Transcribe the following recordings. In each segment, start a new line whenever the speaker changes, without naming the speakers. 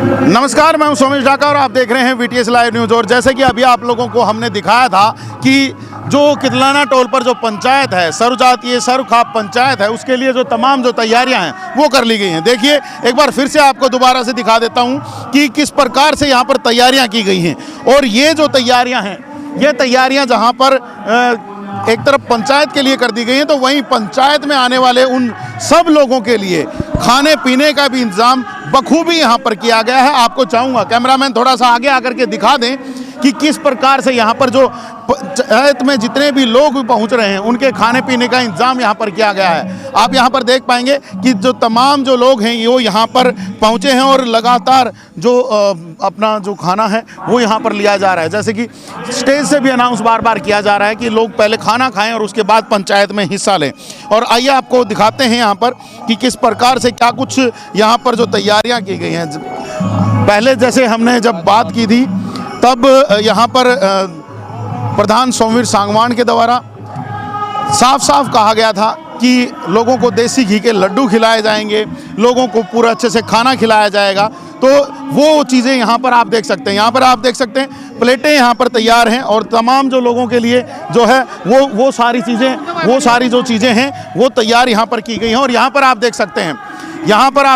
नमस्कार, मैं हूं सोमेश ढाका और आप देख रहे हैं वीटीएस लाइव न्यूज़। और जैसे कि अभी आप लोगों को हमने दिखाया था कि जो कितलाना टोल पर जो पंचायत है, सर्वजातीय सर्वखाप पंचायत है, उसके लिए जो तमाम जो तैयारियां हैं वो कर ली गई हैं। देखिए, एक बार फिर से आपको दोबारा से दिखा देता हूं कि किस प्रकार से यहाँ पर तैयारियाँ की गई हैं। और ये जो तैयारियाँ हैं, ये तैयारियाँ जहाँ पर एक तरफ पंचायत के लिए कर दी गई हैं, तो वहीं पंचायत में आने वाले उन सब लोगों के लिए खाने पीने का भी इंतजाम बखूबी यहाँ पर किया गया है। आपको चाहूँगा कैमरामैन थोड़ा सा आगे आकर के दिखा दें कि किस प्रकार से यहाँ पर जो पंचायत में जितने भी लोग पहुँच रहे हैं उनके खाने पीने का इंतजाम यहाँ पर किया गया है। आप यहाँ पर देख पाएंगे कि जो तमाम जो लोग हैं वो यहाँ पर पहुँचे हैं और लगातार जो अपना जो खाना है वो यहाँ पर लिया जा रहा है। जैसे कि स्टेज से भी अनाउंस बार बार किया जा रहा है कि लोग पहले खाना खाएं और उसके बाद पंचायत में हिस्सा लें। और आइए आपको दिखाते हैं यहाँ पर कि किस प्रकार से क्या कुछ यहाँ पर जो तैयारियाँ की गई हैं। पहले जैसे हमने जब बात की थी तब यहाँ पर प्रधान सोमवीर सांगवान के द्वारा साफ साफ कहा गया था कि लोगों को देसी घी के लड्डू खिलाए जाएंगे, लोगों को पूरा अच्छे से खाना खिलाया जाएगा। तो वो चीज़ें यहाँ पर आप देख सकते हैं। यहाँ पर आप देख सकते हैं प्लेटें यहाँ पर तैयार हैं और तमाम जो लोगों के लिए जो है वो सारी जो चीज़ें हैं वो तैयार यहाँ पर की गई हैं। और यहाँ पर आप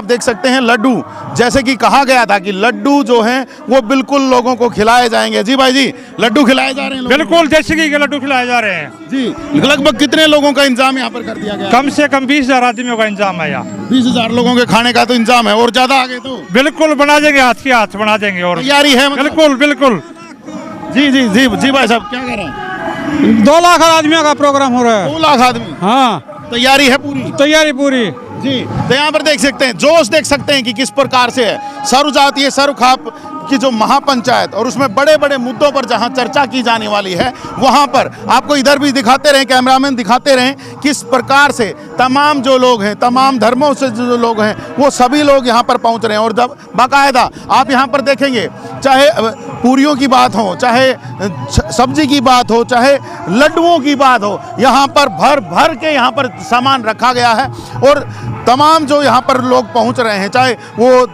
देख सकते हैं लड्डू, जैसे कि कहा गया था कि लड्डू जो हैं वो बिल्कुल लोगों को खिलाए जाएंगे। जी भाई जी, लड्डू खिलाए जा रहे हैं?
बिल्कुल देसी घी के लड्डू खिलाए जा रहे हैं
जी। लगभग कितने लोगों का इंतजाम यहाँ पर कर दिया गया?
कम से कम 20,000 आदमियों का इंतजाम है यहाँ।
20,000 लोगों के खाने का तो इंतजाम है और ज्यादा आगे तो
बिल्कुल बना देंगे, हाथ के हाथ बना देंगे। और
तैयारी है मतलब?
बिल्कुल बिल्कुल।
जी जी जी जी भाई साहब, क्या कह रहे हैं?
2 लाख आदमियों का प्रोग्राम हो रहा है।
2 लाख आदमी?
हाँ,
तैयारी है पूरी?
तैयारी पूरी
जी। तो यहाँ पर देख सकते हैं, जोश देख सकते हैं कि किस प्रकार से है सर्वजातीय सर्वखाप की जो महापंचायत, और उसमें बड़े बड़े मुद्दों पर जहाँ चर्चा की जाने वाली है वहाँ पर आपको इधर भी दिखाते रहें, कैमरामैन दिखाते रहें किस प्रकार से तमाम जो लोग हैं, तमाम धर्मों से जो लोग हैं वो सभी लोग यहाँ पर पहुँच रहे हैं। और जब बाकायदा आप यहाँ पर देखेंगे, चाहे पूरियों की बात हो, चाहे सब्जी की बात हो, चाहे लड्डुओं की बात हो, यहाँ पर भर भर के यहाँ पर सामान रखा गया है। और तमाम जो यहाँ पर लोग पहुँच रहे हैं, चाहे वो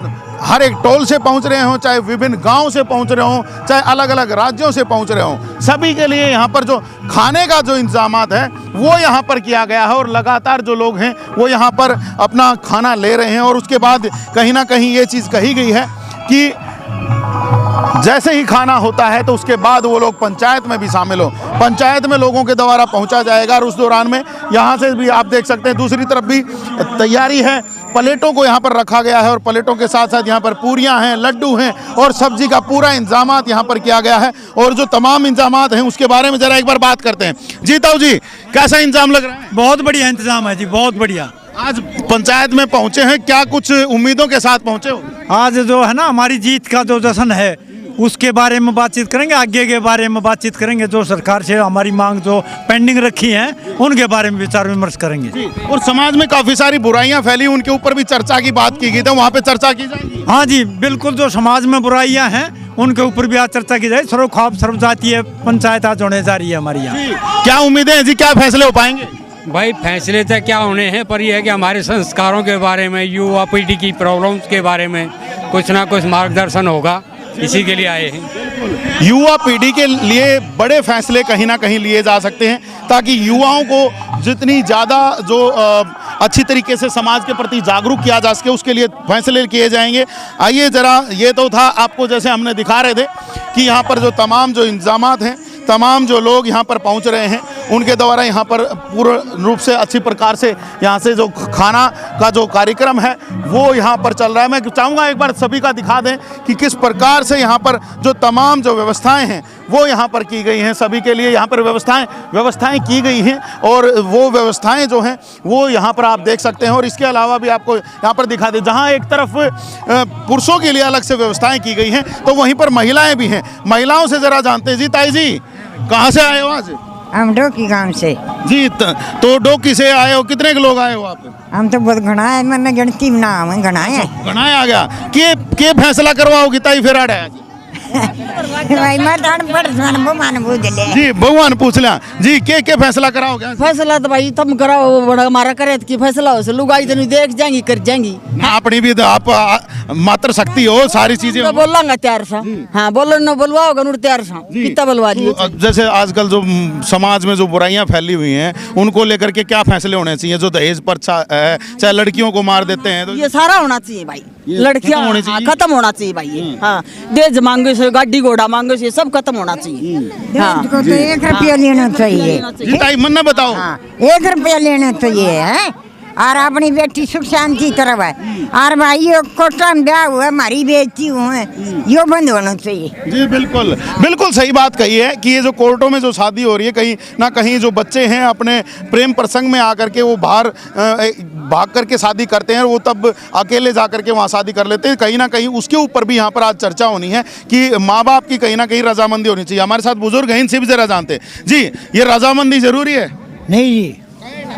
हर एक टोल से पहुंच रहे हों, चाहे विभिन्न गांव से पहुंच रहे हों, चाहे अलग अलग राज्यों से पहुंच रहे हों, सभी के लिए यहाँ पर जो खाने का जो इंतजामात है वो यहाँ पर किया गया है। और लगातार जो लोग हैं वो यहाँ पर अपना खाना ले रहे हैं। और उसके बाद कहीं ना कहीं ये चीज़ कही गई है कि जैसे ही खाना होता है तो उसके बाद वो लोग पंचायत में भी शामिल हो, पंचायत में लोगों के द्वारा पहुंचा जाएगा। और उस दौरान में यहाँ से भी आप देख सकते हैं दूसरी तरफ भी तैयारी है, प्लेटों को यहाँ पर रखा गया है और प्लेटों के साथ साथ यहाँ पर पूरियाँ हैं, लड्डू हैं और सब्जी का पूरा इंतजामात यहाँ पर किया गया है। और जो तमाम इंतजामात हैं उसके बारे में जरा एक बार बात करते हैं। जी ताऊ जी, कैसा इंतजाम लग रहा है?
बहुत बढ़िया इंतजाम है जी, बहुत बढ़िया।
आज पंचायत में पहुँचे हैं, क्या कुछ उम्मीदों के साथ पहुँचे हो?
आज जो है ना हमारी जीत का जो जश्न है उसके बारे में बातचीत करेंगे, आगे के बारे में बातचीत करेंगे, जो सरकार से हमारी मांग जो पेंडिंग रखी हैं उनके बारे में विचार विमर्श करेंगे।
और समाज में काफ़ी सारी बुराइयां फैली, उनके ऊपर भी चर्चा की बात की गई, तो वहाँ पे चर्चा की जाएगी?
हाँ जी बिल्कुल, जो समाज में बुराइयां हैं उनके ऊपर भी आज चर्चा की जाए। सर्वखाप सर्वजातीय पंचायत आज होने जा रही है हमारी यहाँ।
क्या उम्मीदें हैं जी, क्या फैसले हो पाएंगे?
भाई फैसले तो क्या होने हैं, पर यह है कि हमारे संस्कारों के बारे में, युवा पीढ़ी की प्रॉब्लम्स के बारे में कुछ ना कुछ मार्गदर्शन होगा, इसी के लिए आए हैं।
युवा पीढ़ी के लिए बड़े फैसले कहीं ना कहीं लिए जा सकते हैं ताकि युवाओं को जितनी ज़्यादा जो अच्छी तरीके से समाज के प्रति जागरूक किया जा सके, उसके लिए फैसले किए जाएंगे। आइए जरा, ये तो था आपको जैसे हमने दिखा रहे थे कि यहाँ पर जो तमाम जो इंतजामात हैं, तमाम जो लोग यहाँ पर पहुँच रहे हैं उनके द्वारा यहाँ पर पूर्ण रूप से अच्छी प्रकार से यहाँ से जो खाना का जो कार्यक्रम है वो यहाँ पर चल रहा है। मैं चाहूँगा एक बार सभी का दिखा दें कि किस प्रकार से यहाँ पर जो तमाम जो व्यवस्थाएं हैं वो यहाँ पर की गई हैं। सभी के लिए यहाँ पर व्यवस्थाएं की गई हैं और वो व्यवस्थाएं जो हैं वो यहाँ पर आप देख सकते हैं। और इसके अलावा भी आपको यहाँ पर दिखा दें, जहाँ एक तरफ पुरुषों के लिए अलग से व्यवस्थाएं की गई हैं तो वहीं पर महिलाएं भी हैं। महिलाओं से ज़रा जानते हैं। जी ताई जी, कहाँ से आए हो आज?
हम डोकी गांव से
जी। तो डोकी से आए हो, कितने के लोग आए हो आप?
हम तो बहुत घना है, मैंने गिनती ना हमें घना है।
घना आ गया के फैसला करवाओगी ताई फिर आड़े?
भाई मत अनपढ़ सन भगवान बुझ ले
जी भगवान पूछ लिया जी के फैसला कराओ क्या
फैसला तो भाई तुम कराओ बड़ा हमारा करे की फैसला हो से लुगाई तेन देख जाएंगी कर जाएंगी
ना अपनी भी तो आप मात्र शक्ति हो सारी चीजें
तो बोलांगा तैयार सा हाँ बोलो न बोलवाओगा न तैयार सा कितना बोलवा दिए
तो जैसे आजकल जो समाज में जो बुराइयां फैली हुई हैं उनको लेकर के क्या फैसले होने चाहिए जो दहेज पर चाहे लड़कियों को मार देते हैं तो
ये सारा होना चाहिए भाई
ये
लड़कियां
खत्म होनी चाहिए?
खत्म होना चाहिए भाई ये हाँ दहेज मांगे से गाड़ी घोड़ा मांगे से सब खत्म होना चाहिए हाँ
को तो 1 रुपया लेना चाहिए
जी ताई मन ना बताओ
हाँ 1 रुपया लेना चाहिए है और अपनी बेटी सुख शांति तरफ है और भाई ये कोटा में ब्याह हुआ हमारी बेटी हुए यो बंद होना चाहिए
जी बिल्कुल बिल्कुल सही बात कही है कि ये जो कोर्टों में जो शादी हो रही है कहीं ना कहीं जो बच्चे हैं अपने प्रेम प्रसंग में आकर के वो बाहर भाग करके शादी करते हैं वो तब अकेले जा करके वहाँ शादी कर लेते हैं कहीं ना कहीं उसके ऊपर भी यहाँ पर आज चर्चा होनी है कि माँ बाप की कहीं ना कहीं रजामंदी होनी चाहिए। हमारे साथ बुजुर्ग हैं इनसे भी जरा जानते हैं जी ये रजामंदी जरूरी है
नहीं जी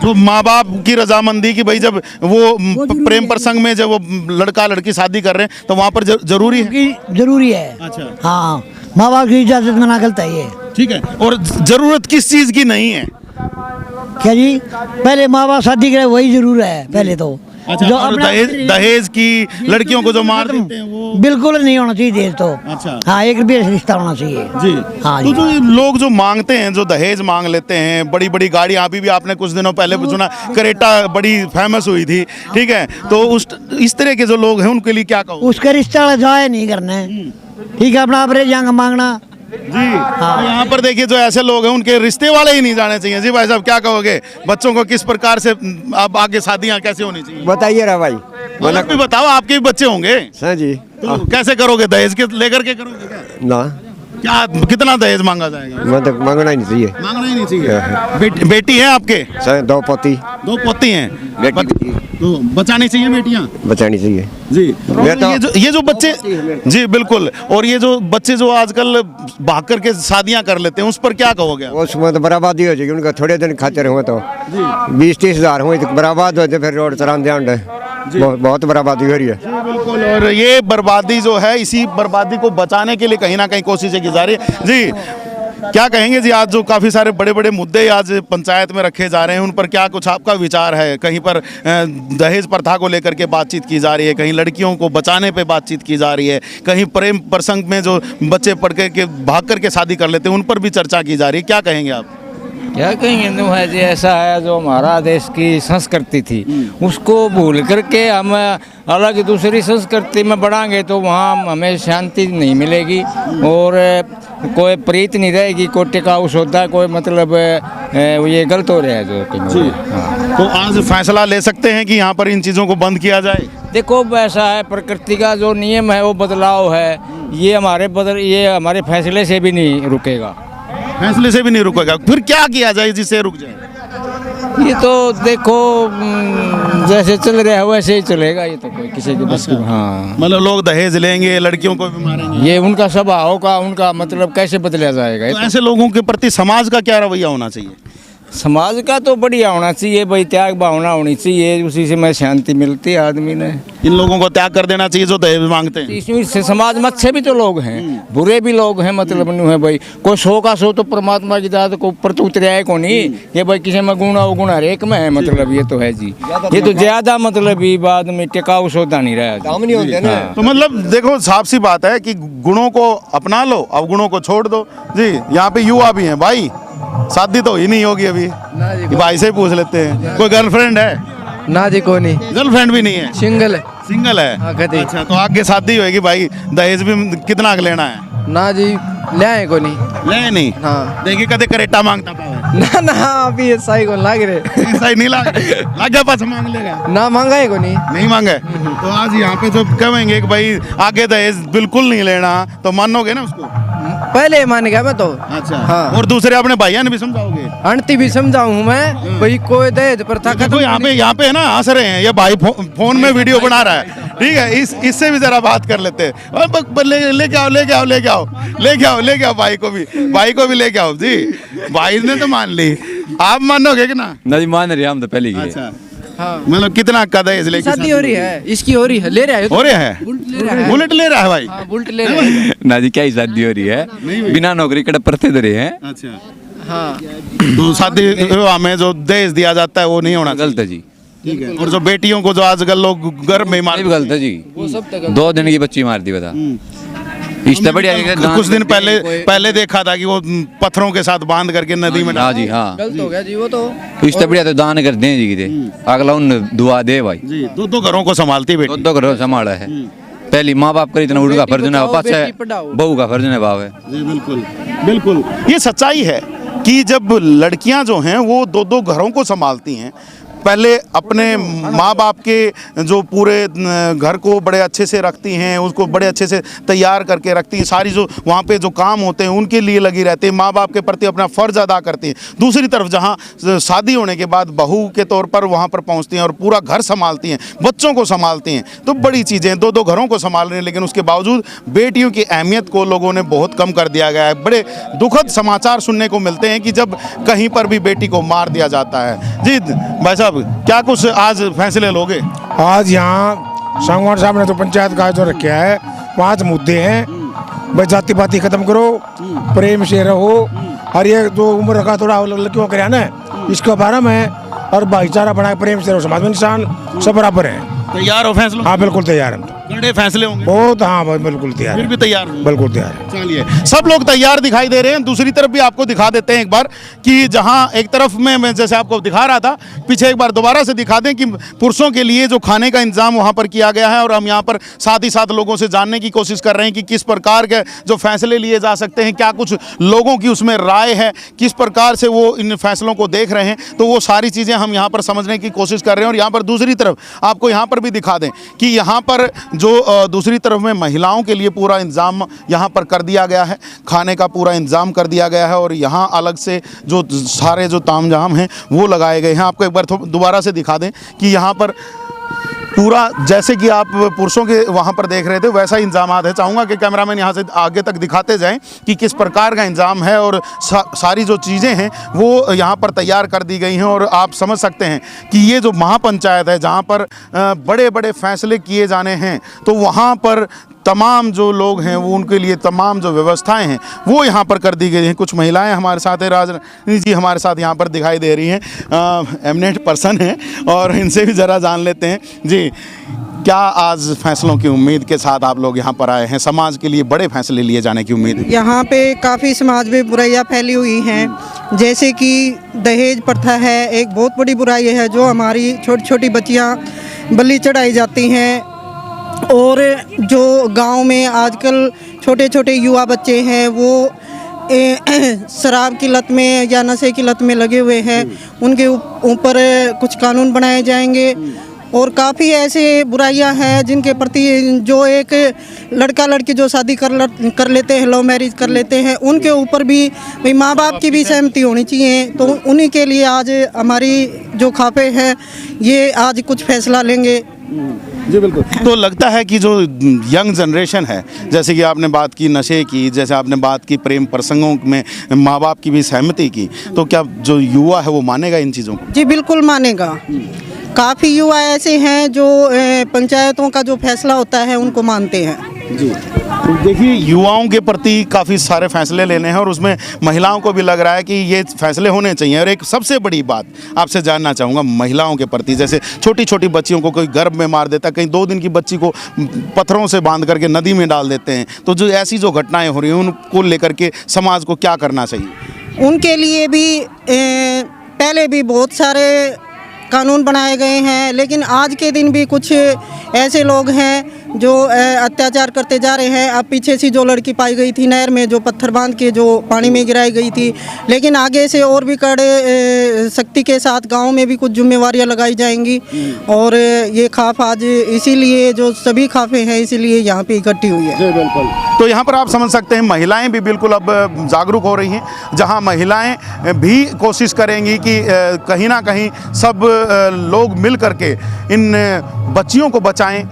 जो माँ बाप की रजामंदी की भाई जब वो प्रेम प्रसंग में जब वो लड़का लड़की शादी कर रहे हैं तो वहाँ पर जरूरी है
जरूरी है।
अच्छा
हाँ माँ बाप की इजाजत मना गलत है ये।
ठीक है और जरूरत किस चीज की नहीं है
क्या जी पहले माँ बाप शादी करे वही जरूर है पहले तो
अच्छा और दहेज की लड़कियों को जो मार देते हैं वो
बिल्कुल नहीं होना चाहिए दहेज तो
अच्छा
हाँ 1 रुपये से रिश्ता होना चाहिए
जी
हाँ
तो
जी।
जो ये लोग जो मांगते हैं जो दहेज मांग लेते हैं बड़ी बड़ी गाड़ी अभी भी आपने कुछ दिनों पहले सुना करेटा बड़ी फेमस हुई थी ठीक है तो इस तरह के जो लोग हैं उनके लिए क्या कहो
उसका रिश्ता जाए नहीं करना है ठीक है अपना आप रह जाएंगे मांगना
जी तो यहाँ पर देखिए जो ऐसे लोग हैं उनके रिश्ते वाले ही नहीं जाने चाहिए जी भाई साहब क्या कहोगे बच्चों को किस प्रकार से अब आगे शादियाँ कैसे होनी चाहिए
बताइए रहा भाई
आप भी बताओ आपके भी बच्चे होंगे
हाँ जी
तो कैसे करोगे दहेज के लेकर के करोगे क्या
ना
क्या कितना दहेज मांगा जाएगा
मतलब मांगना ही नहीं चाहिए
मांगना ही नहीं चाहिए बेटी है आपके
सर 2 पोती
2 पोती हैं
बेटी
तो बचानी चाहिए बेटियां
बचानी चाहिए
जी
मैं तो-
ये जो बच्चे जी बिल्कुल और ये जो बच्चे जो आजकल भाग करके शादियां कर लेते हैं उस पर क्या कहोगे आप?
उसमें तो बर्बादी हो जाएगी उनका थोड़े दिन खाते हुए तो 20-30 हज़ार हुए तो बर्बाद हो जाए फिर रोड चलान ध्यान बहुत बर्बादी हो रही है
जी बिल्कुल और ये बर्बादी जो है इसी बर्बादी को बचाने के लिए कहीं ना कहीं कोशिशें की जा रही है जी क्या कहेंगे जी आज जो काफ़ी सारे बड़े बड़े मुद्दे आज पंचायत में रखे जा रहे हैं उन पर क्या कुछ आपका विचार है कहीं पर दहेज प्रथा को लेकर के बातचीत की जा रही है कहीं लड़कियों को बचाने पे बातचीत की जा रही है कहीं प्रेम प्रसंग में जो बच्चे पढ़ के भाग करके शादी कर लेते हैं उन पर भी चर्चा की जा रही है क्या कहेंगे आप
क्या कहेंगे नो है जी ऐसा है जो हमारा देश की संस्कृति थी उसको भूल करके हम अलग दूसरी संस्कृति में बढ़ाएंगे तो वहाँ हमें शांति नहीं मिलेगी और कोई प्रीत नहीं रहेगी कोई टिकाऊ सौदा कोई मतलब ये गलत हो रहा है जो हाँ।
तो आज फैसला ले सकते हैं कि यहाँ पर इन चीज़ों को बंद किया जाए
देखो वैसा है प्रकृति का जो नियम है वो बदलाव है ये हमारे फैसले से भी नहीं रुकेगा
फैसले से भी नहीं रुकेगा फिर क्या किया जाए जिससे रुक जाए
ये तो देखो जैसे चल रहा है वैसे ही चलेगा ये तो कोई किसी के बस की हाँ
मतलब लोग दहेज लेंगे लड़कियों को भी मारेंगे
ये उनका स्वभाव का उनका मतलब कैसे बदला जाएगा ये
तो ऐसे लोगों के प्रति समाज का क्या रवैया होना चाहिए
समाज का तो बढ़िया होना चाहिए भाई त्याग भावना होनी चाहिए उसी से मैं शांति मिलती है आदमी ने
इन लोगों को त्याग कर देना चाहिए जो दहेज मांगते हैं
इसमें से समाज में अच्छे भी तो लोग हैं बुरे भी लोग हैं मतलब नहीं है भाई कोई 100 का 100 तो परमात्मा की दात को ऊपर तो उतरे आए को नहीं ये भाई किसी में गुणा अवगुण हर एक में है मतलब ये तो है जी ये तो ज्यादा मतलब ये बाद में टिकाऊ सौदा नहीं रहा
तो मतलब देखो साफ सी बात है कि गुणों को अपना लो अवगुणों को छोड़ दो जी यहाँ पे युवा भी हैं भाई शादी तो ही नहीं होगी अभी भाई से पूछ लेते हैं कोई गर्लफ्रेंड है
ना जी कोई नहीं
गर्लफ्रेंड भी नहीं है
सिंगल है
सिंगल है
हाँ, कदी।
अच्छा तो आगे शादी होगी भाई दहेज भी कितना लेना है
ना जी ले आए को नहीं
ले नहीं
हाँ
देखिए कदे करेटा मांगता पावे
ना अभी ऐसा ही को लाग रहे
सही नहीं लगा पास मांग लेगा
ना मांगा को
नहीं मांगे तो आज यहाँ पे जो कहेंगे कि भाई आगे दहेज बिल्कुल नहीं लेना तो मानोगे ना उसको
पहले मान गया मैं तो
अच्छा
हाँ।
और दूसरे अपने भाइयों ने भी समझाओगे
आंटी भी समझाऊं मैं भाई कोई दहेज प्रथा
देखो यहाँ पे है ना हंस रहे हैं ये भाई फोन में वीडियो बना रहा है ठीक है इससे भी जरा बात कर लेते हैं और लेके आओ भाई को भी लेके आओ जी भाई ने तो मान ली आप मानोगे कि ना
जी मान रहे हम तो पहले की
अच्छा
हाँ।
मतलब कितना का दहेज लेके
शादी हो रही है, इसकी हो रही है, ले रहा है
हो रहा है? बुलेट ले रहा है भाई?
हाँ, बुलेट ले रहा है।
ना जी क्या ही शादी हो रही है, बिना नौकरी के पड़ते धरे हैं।
अच्छा,
हाँ,
तो शादी विवाह में जो दहेज दिया जाता है वो नहीं होना
गलत है जी,
ठीक है। और जो बेटियों को जो आजकल लोग गर्भ में मार,
ये भी गलत है जी।
वो सब तक
2 दिन की बच्ची मार दी बता। इससे बढ़िया है कि दान
कुछ दिन
करके
पहले देखा था कि वो पत्थरों के साथ बांध करके नदी में
हाँ जी हाँ,
गलत हो गया जी वो तो।
इससे बढ़िया तो दान कर दें जी, किते अगला उन दुआ दे भाई।
जी, दो घरों को संभालती है बेटी।
दो घरों संभाला है, पहली माँ बाप का इतना उनका फर्ज है, पास
बेटी पढ़ाओ।
बहू का फर्ज है भाव है।
जी बिल्कुल बिल्कुल, ये सच्चाई है कि जब लड़कियां जो हैं वो दो घरों को संभालती हैं, पहले अपने माँ बाप के जो पूरे घर को बड़े अच्छे से रखती हैं, उसको बड़े अच्छे से तैयार करके रखती हैं, सारी जो वहाँ पे जो काम होते हैं उनके लिए लगी रहती है, माँ बाप के प्रति अपना फ़र्ज़ अदा करती हैं। दूसरी तरफ जहाँ शादी होने के बाद बहू के तौर पर वहाँ पर पहुँचती हैं और पूरा घर संभालती हैं, बच्चों को संभालती हैं, तो बड़ी चीज़ें दो घरों को संभाल रही हैं। लेकिन उसके बावजूद बेटियों की अहमियत को लोगों ने बहुत कम कर दिया गया है। बड़े दुखद समाचार सुनने को मिलते हैं कि जब कहीं पर भी बेटी को मार दिया जाता है। जी भाई साहब, क्या कुछ आज फैसले लोगे?
आज यहाँ सांगवान साहब ने तो पंचायत का जो रखा है 5 मुद्दे हैं। भाई जाति पाति खत्म करो, प्रेम से रहो, और ये जो उम्र रखा थोड़ा लड़कियों का ना इसके बारे में, और भाईचारा बनाए, प्रेम से रहो, समाज में इंसान सब बराबर है।
तैयार हो फैसलों?
हाँ बिल्कुल तैयार हम तो।
बड़े फैसले होंगे
बहुत, हाँ भाई बिल्कुल तैयार
फिर
है।
भी तैयार हो?
बिल्कुल तैयार है।
चलिए, सब लोग तैयार दिखाई दे रहे हैं। दूसरी तरफ भी आपको दिखा देते हैं एक बार कि जहां एक तरफ में मैं जैसे आपको दिखा रहा था, पीछे एक बार दोबारा से दिखा दें कि पुरुषों के लिए जो खाने का इंतजाम वहां पर किया गया है। और हम यहां पर साथ ही साथ लोगों से जानने की कोशिश कर रहे हैं कि किस प्रकार के जो फैसले लिए जा सकते हैं, क्या कुछ लोगों की उसमें राय है, किस प्रकार से वो इन फैसलों को देख रहे हैं। तो वो सारी चीज़ें हम यहाँ पर समझने की कोशिश कर रहे हैं। और यहाँ पर दूसरी तरफ आपको यहाँ पर भी दिखा दें कि यहाँ पर जो दूसरी तरफ में महिलाओं के लिए पूरा इंतज़ाम यहाँ पर कर दिया गया है, खाने का पूरा इंतज़ाम कर दिया गया है। और यहाँ अलग से जो सारे जो तामझाम हैं वो लगाए गए हैं। आपको एक बार दोबारा से दिखा दें कि यहाँ पर पूरा जैसे कि आप पुरुषों के वहाँ पर देख रहे थे वैसा ही इंतजाम है। चाहूँगा कि कैमरामैन यहाँ से आगे तक दिखाते जाएं कि किस प्रकार का इंतजाम है, और सारी जो चीज़ें हैं वो यहाँ पर तैयार कर दी गई हैं। और आप समझ सकते हैं कि ये जो महापंचायत है जहाँ पर बड़े बड़े फैसले किए जाने हैं, तो वहाँ पर तमाम जो लोग हैं वो उनके लिए तमाम जो व्यवस्थाएं हैं वो यहाँ पर कर दी गई हैं। कुछ महिलाएं हमारे साथ हैं, राजनी जी हमारे साथ यहाँ पर दिखाई दे रही हैं, एमिनेंट पर्सन हैं, और इनसे भी ज़रा जान लेते हैं। जी, क्या आज फैसलों की उम्मीद के साथ आप लोग यहाँ पर आए हैं? समाज के लिए बड़े फैसले लिए जाने की उम्मीद है।
यहाँ पे काफ़ी समाज में बुराइयाँ फैली हुई हैं, जैसे कि दहेज प्रथा है, एक बहुत बड़ी बुराई है जो हमारी छोटी छोटी बच्चियाँ बलि चढ़ाई जाती हैं। और जो गांव में आजकल छोटे छोटे युवा बच्चे हैं वो शराब की लत में या नशे की लत में लगे हुए हैं, उनके ऊपर कुछ कानून बनाए जाएंगे। और काफ़ी ऐसे बुराइयां हैं जिनके प्रति जो एक लड़का लड़की जो शादी कर लेते हैं, लव मैरिज कर लेते हैं, उनके ऊपर भी भाई माँ बाप की भी सहमति होनी चाहिए। तो उन्हीं के लिए आज हमारी जो खापे हैं ये आज कुछ फैसला लेंगे।
जी बिल्कुल। तो लगता है कि जो यंग जनरेशन है, जैसे कि आपने बात की नशे की, जैसे आपने बात की प्रेम प्रसंगों में माँ बाप की भी सहमति की, तो क्या जो युवा है वो मानेगा इन चीज़ों को?
जी बिल्कुल मानेगा। काफ़ी युवा ऐसे हैं जो पंचायतों का जो फैसला होता है उनको मानते हैं।
जी, तो देखिए युवाओं के प्रति काफ़ी सारे फैसले लेने हैं, और उसमें महिलाओं को भी लग रहा है कि ये फैसले होने चाहिए। और एक सबसे बड़ी बात आपसे जानना चाहूँगा महिलाओं के प्रति, जैसे छोटी छोटी बच्चियों को कोई गर्भ में मार देता है, कहीं 2 दिन की बच्ची को पत्थरों से बांध करके नदी में डाल देते हैं, तो जो ऐसी जो घटनाएं हो रही हैं उनको लेकर के समाज को क्या करना चाहिए?
उनके लिए भी पहले भी बहुत सारे कानून बनाए गए हैं, लेकिन आज के दिन भी कुछ ऐसे लोग हैं जो अत्याचार करते जा रहे हैं। अब पीछे से जो लड़की पाई गई थी नहर में, जो पत्थर बांध के जो पानी में गिराई गई थी, लेकिन आगे से और भी कड़े सख्ती के साथ गांव में भी कुछ जिम्मेवारियां लगाई जाएंगी। और ये खाप आज इसीलिए जो सभी खाफे हैं इसीलिए यहाँ पे इकट्ठी हुई है।
बिल्कुल। तो यहाँ पर आप समझ सकते हैं महिलाएं भी बिल्कुल अब जागरूक हो रही हैं, जहाँ महिलाएं भी कोशिश करेंगी कि कहीं ना कहीं सब लोग मिल करके इन बच्चियों को बचाएं,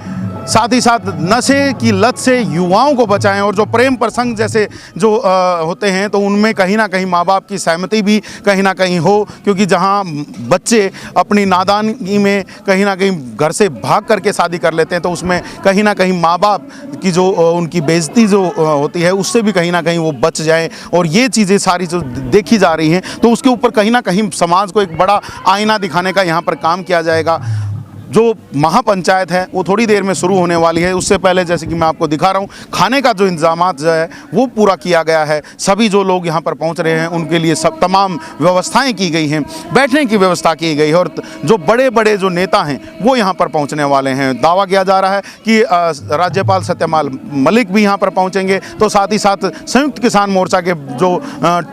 साथ ही साथ नशे की लत से युवाओं को बचाएं। और जो प्रेम प्रसंग जैसे जो होते हैं तो उनमें कहीं ना कहीं माँ बाप की सहमति भी कहीं ना कहीं हो, क्योंकि जहाँ बच्चे अपनी नादानी में कहीं ना कहीं घर से भाग करके शादी कर लेते हैं तो उसमें कहीं ना कहीं माँ बाप की जो उनकी बेइज्जती जो होती है उससे भी कहीं ना कहीं वो बच जाएं। और ये चीज़ें सारी जो देखी जा रही हैं तो उसके ऊपर कहीं ना कहीं समाज को एक बड़ा आईना दिखाने का यहाँ पर काम किया जाएगा। जो महापंचायत है वो थोड़ी देर में शुरू होने वाली है। उससे पहले जैसे कि मैं आपको दिखा रहा हूँ, खाने का जो इंतजामात जो है वो पूरा किया गया है। सभी जो लोग यहाँ पर पहुँच रहे हैं उनके लिए सब तमाम व्यवस्थाएं की गई हैं, बैठने की व्यवस्था की गई है। और जो बड़े बड़े जो नेता हैं वो यहाँ पर पहुँचने वाले हैं। दावा किया जा रहा है कि राज्यपाल सत्यपाल मलिक भी यहाँ पर पहुँचेंगे, तो साथ ही साथ संयुक्त किसान मोर्चा के जो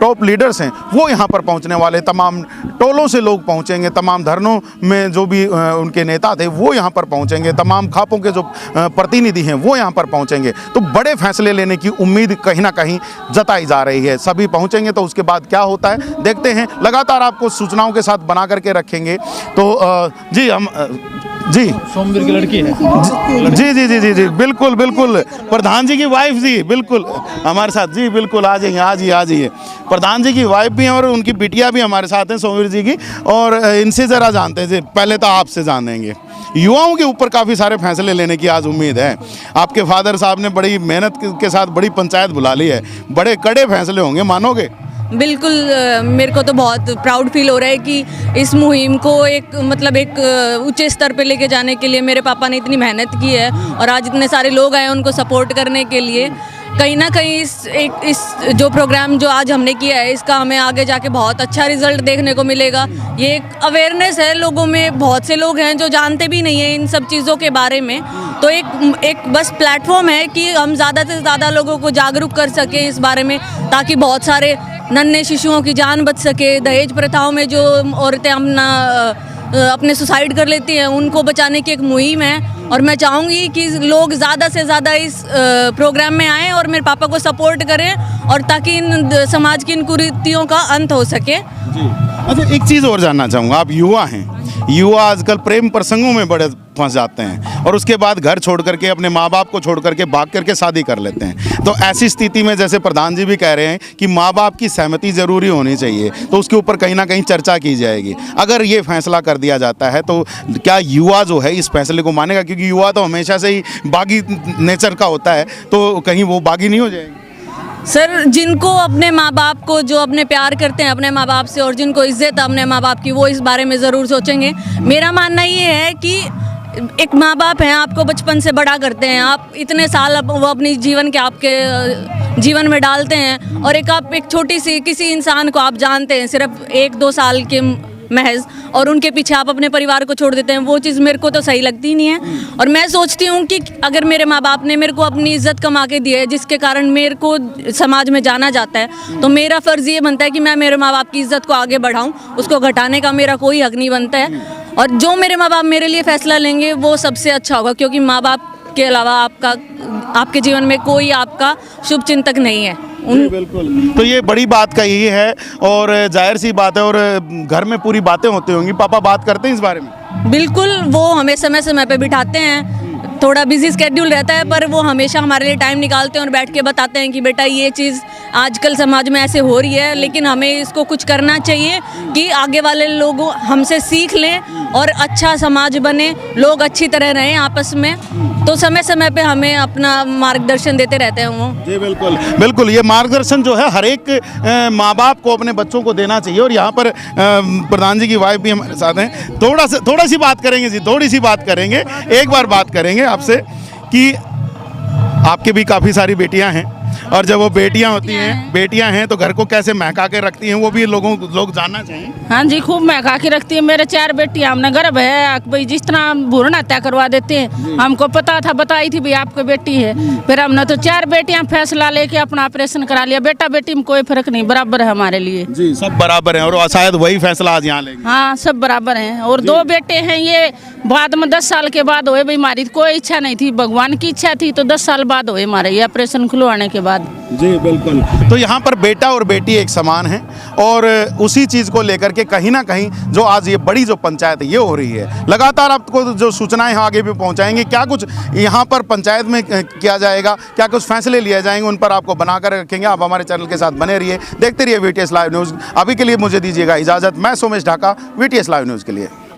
टॉप लीडर्स हैं वो यहाँ पर पहुँचने वाले। तमाम टोलों से लोग पहुँचेंगे, तमाम धरनों में जो भी उनके नेता थे वो यहाँ पर पहुँचेंगे, तमाम खापों के जो प्रतिनिधि हैं वो यहाँ पर पहुँचेंगे। तो बड़े फैसले लेने की उम्मीद कहीं ना कहीं जताई जा रही है। सभी पहुँचेंगे तो उसके बाद क्या होता है देखते हैं। लगातार आपको सूचनाओं के साथ बना करके रखेंगे। तो जी हम जी
सोमवीर की लड़की है।
जी जी जी जी जी बिल्कुल बिल्कुल, प्रधान जी की वाइफ जी बिल्कुल हमारे साथ, जी बिल्कुल आ जाइए आ जाइए। प्रधान जी की वाइफ भी हैं और उनकी बिटिया भी हमारे साथ हैं सोमवीर जी की। और इनसे ज़रा जानते हैं जी, पहले तो आपसे जानेंगे। युवाओं के ऊपर काफ़ी सारे फैसले लेने की आज उम्मीद है। आपके फादर साहब ने बड़ी मेहनत के साथ बड़ी पंचायत बुला ली है, बड़े कड़े फैसले होंगे, मानोगे?
बिल्कुल, मेरे को तो बहुत प्राउड फील हो रहा है कि इस मुहिम को एक ऊंचे स्तर पे लेके जाने के लिए मेरे पापा ने इतनी मेहनत की है और आज इतने सारे लोग आए उनको सपोर्ट करने के लिए। कहीं ना कहीं इस जो प्रोग्राम जो आज हमने किया है इसका हमें आगे जाके बहुत अच्छा रिजल्ट देखने को मिलेगा। ये एक अवेयरनेस है लोगों में, बहुत से लोग हैं जो जानते भी नहीं हैं इन सब चीज़ों के बारे में। तो एक बस प्लेटफॉर्म है कि हम ज़्यादा से ज़्यादा लोगों को जागरूक कर सकें इस बारे में, ताकि बहुत सारे नन्हे शिशुओं की जान बच सके। दहेज प्रथाओं में जो औरतें अपने सुसाइड कर लेती हैं उनको बचाने की एक मुहिम है। और मैं चाहूँगी कि लोग ज़्यादा से ज़्यादा इस प्रोग्राम में आएँ और मेरे पापा को सपोर्ट करें, और ताकि इन समाज की इन कुरीतियों का अंत हो सके।
जी अच्छा, एक चीज़ और जानना चाहूँगा, आप युवा हैं, युवा आजकल प्रेम प्रसंगों में बड़े फंस जाते हैं और उसके बाद घर छोड़ करके अपने माँ बाप को छोड़ करके भाग करके शादी कर लेते हैं। तो ऐसी स्थिति में जैसे प्रधान जी भी कह रहे हैं कि माँ बाप की सहमति ज़रूरी होनी चाहिए, तो उसके ऊपर कहीं ना कहीं चर्चा की जाएगी। अगर ये फैसला कर दिया जाता है तो क्या युवा जो है इस फैसले को मानेगा? क्योंकि युवा तो हमेशा से ही बागी नेचर का होता है, तो कहीं वो बागी नहीं हो जाएगी?
सर, जिनको अपने माँ बाप को, जो अपने प्यार करते हैं अपने माँ बाप से और जिनको इज्जत है अपने माँ बाप की, वो इस बारे में ज़रूर सोचेंगे। मेरा मानना ये है कि एक माँ बाप हैं, आपको बचपन से बड़ा करते हैं, आप इतने साल वो अपनी जीवन के आपके जीवन में डालते हैं, और आप एक छोटी सी किसी इंसान को आप जानते हैं सिर्फ 1-2 साल के महज, और उनके पीछे आप अपने परिवार को छोड़ देते हैं। वो चीज़ मेरे को तो सही लगती ही नहीं है। और मैं सोचती हूँ कि अगर मेरे माँ बाप ने मेरे को अपनी इज्जत कमा के दी है, जिसके कारण मेरे को समाज में जाना जाता है, तो मेरा फ़र्ज़ ये बनता है कि मैं मेरे माँ बाप की इज्जत को आगे बढ़ाऊँ, उसको घटाने का मेरा कोई हक नहीं बनता है। और जो मेरे माँ बाप मेरे लिए फ़ैसला लेंगे वो सबसे अच्छा होगा, क्योंकि माँ बाप के अलावा आपके जीवन में कोई आपका शुभ चिंतक नहीं है।
बिल्कुल, तो ये बड़ी बात का यही है और जाहिर सी बात है। और घर में पूरी बातें होती होंगी, पापा बात करते हैं इस बारे में?
बिल्कुल, वो हमें समय समय पे बिठाते हैं। थोड़ा बिजी स्केड्यूल रहता है पर वो हमेशा हमारे लिए टाइम निकालते हैं और बैठ के बताते हैं कि बेटा ये चीज़ आजकल समाज में ऐसे हो रही है, लेकिन हमें इसको कुछ करना चाहिए कि आगे वाले लोग हमसे सीख लें और अच्छा समाज बने, लोग अच्छी तरह रहें आपस में। तो समय समय पे हमें अपना मार्गदर्शन देते रहते हैं वो।
जी बिल्कुल बिल्कुल, ये मार्गदर्शन जो है हर एक माँ बाप को अपने बच्चों को देना चाहिए। और यहाँ पर प्रधान जी की वाइफ भी हमारे साथ हैं। थोड़ा सी बात करेंगे जी, थोड़ी सी बात करेंगे। एक बार बात करेंगे आपसे कि आपके भी काफ़ी सारी बेटियां हैं, और जब वो बेटियां हैं तो घर को कैसे महका के रखती हैं वो भी लोग जानना चाहिए।
हाँ जी, खूब महका के रखती है। मेरे 4 बेटियां, हमने गर्भ है भाई, जिस तरह भ्रूण हत्या करवा देते हैं। हमको पता था, बताई थी भाई आपकी बेटी है, फिर हमने तो 4 बेटियां फैसला लेके अपना ऑपरेशन करा लिया। बेटा बेटी में कोई फर्क नहीं, बराबर है हमारे लिए
जी, सब बराबर हैं। और शायद वही फैसला आज यहाँ लेंगे।
हाँ, सब बराबर हैं। और 2 बेटे हैं, ये बाद में 10 साल के बाद हुए भाई, हमारी कोई इच्छा नहीं थी, भगवान की इच्छा थी तो 10 साल बाद हुए हमारे ये ऑपरेशन खुलवाने के बाद।
जी बिल्कुल। तो यहाँ पर बेटा और बेटी एक समान है और उसी चीज़ को लेकर के कहीं ना कहीं जो आज ये बड़ी जो पंचायत है ये हो रही है। लगातार आपको जो सूचनाएं आगे भी पहुँचाएंगे, क्या कुछ यहाँ पर पंचायत में किया जाएगा, क्या कुछ फैसले लिए जाएंगे, उन पर आपको बनाकर रखेंगे। आप हमारे चैनल के साथ बने रहिए, देखते रहिए VTS लाइव न्यूज़। अभी के लिए मुझे दीजिएगा इजाज़त। मैं Somesh Dhaka, VTS live news के लिए।